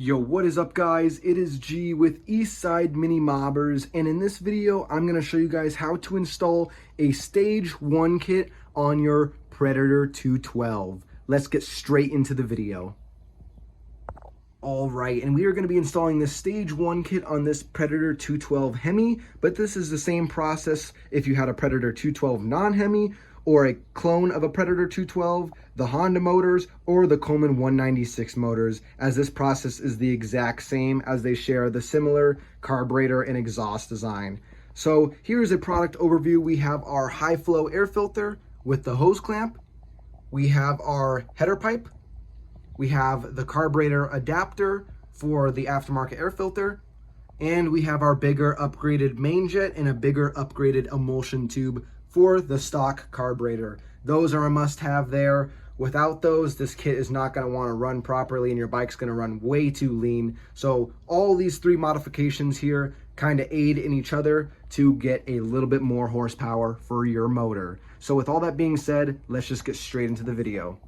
Yo, what is up guys? It is G with EastSideMiniMobberz, and in this video I'm going to show you guys how to install a stage 1 kit on your Predator 212. Let's get straight into the video. Alright, and we are going to be installing this stage 1 kit on this Predator 212 Hemi, but this is the same process if you had a Predator 212 non-Hemi, or a clone of a Predator 212, the Honda motors, or the Coleman 196 motors, as this process is the exact same as they share the similar carburetor and exhaust design. So here's a product overview. We have our high flow air filter with the hose clamp. We have our header pipe. We have the carburetor adapter for the aftermarket air filter. And we have our bigger upgraded main jet and a bigger upgraded emulsion tube for the stock carburetor. Those are a must-have there. Without those, this kit is not going to want to run properly and your bike's going to run way too lean. So all these three modifications here kind of aid in each other to get a little bit more horsepower for your motor. So with all that being said, let's just get straight into the video.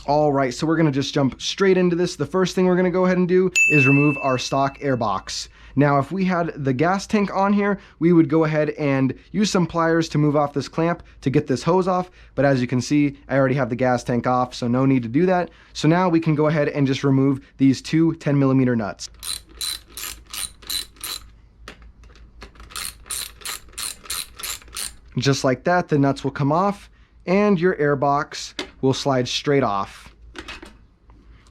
All right, so we're gonna just jump straight into this. The first thing we're gonna go ahead and do is remove our stock air box. Now, if we had the gas tank on here, we would go ahead and use some pliers to move off this clamp to get this hose off. But as you can see, I already have the gas tank off, so no need to do that. So now we can go ahead and just remove these two 10mm nuts. Just like that, the nuts will come off and your air box will slide straight off.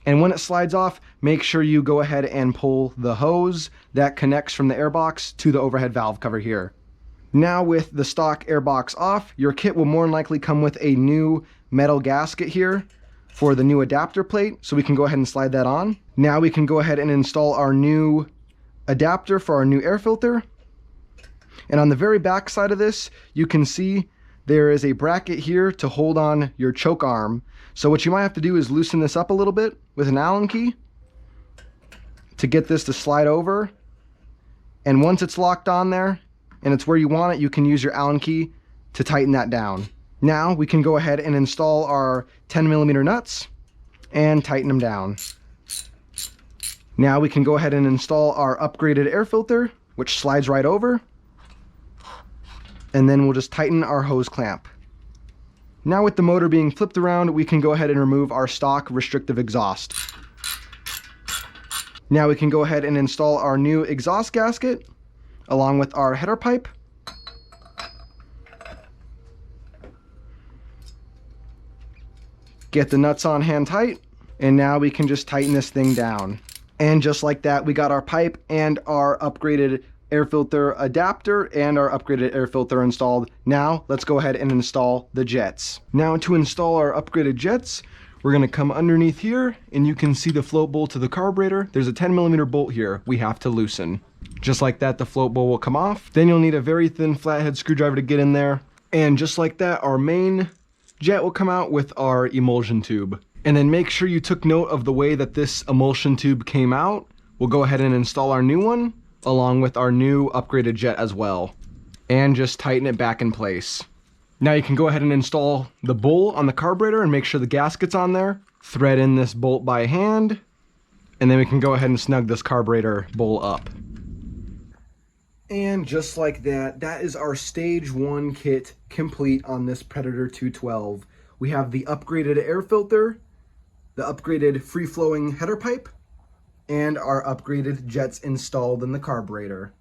And when it slides off, make sure you go ahead and pull the hose that connects from the airbox to the overhead valve cover here. Now with the stock airbox off, your kit will more than likely come with a new metal gasket here for the new adapter plate, so we can go ahead and slide that on. Now we can go ahead and install our new adapter for our new air filter. And on the very back side of this, you can see there is a bracket here to hold on your choke arm. So what you might have to do is loosen this up a little bit with an Allen key to get this to slide over. And once it's locked on there and it's where you want it, you can use your Allen key to tighten that down. Now we can go ahead and install our 10mm nuts and tighten them down. Now we can go ahead and install our upgraded air filter, which slides right over. And then we'll just tighten our hose clamp. Now with the motor being flipped around, we can go ahead and remove our stock restrictive exhaust. Now we can go ahead and install our new exhaust gasket along with our header pipe. Get the nuts on hand tight, and now we can just tighten this thing down. And just like that, we got our pipe and our upgraded air filter adapter and our upgraded air filter installed. Now let's go ahead and install the jets. Now to install our upgraded jets, we're going to come underneath here and you can see the float bolt to the carburetor. There's a 10mm bolt here we have to loosen. Just like that, the float bolt will come off. Then you'll need a very thin flathead screwdriver to get in there. And just like that, our main jet will come out with our emulsion tube. And then make sure you took note of the way that this emulsion tube came out. We'll go ahead and install our new one along with our new upgraded jet as well, and just tighten it back in place. Now you can go ahead and install the bolt on the carburetor and make sure the gasket's on there. Thread in this bolt by hand, and then we can go ahead and snug this carburetor bolt up. And just like that, that is our stage 1 kit complete on this Predator 212. We have the upgraded air filter, the upgraded free-flowing header pipe, and our upgraded jets installed in the carburetor.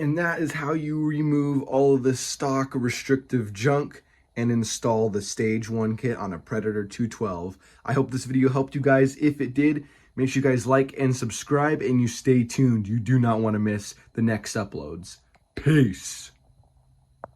And that is how you remove all of this stock restrictive junk and install the stage 1 kit on a Predator 212. I hope this video helped you guys. If it did, make sure you guys like and subscribe and you stay tuned. You do not want to miss the next uploads. Peace.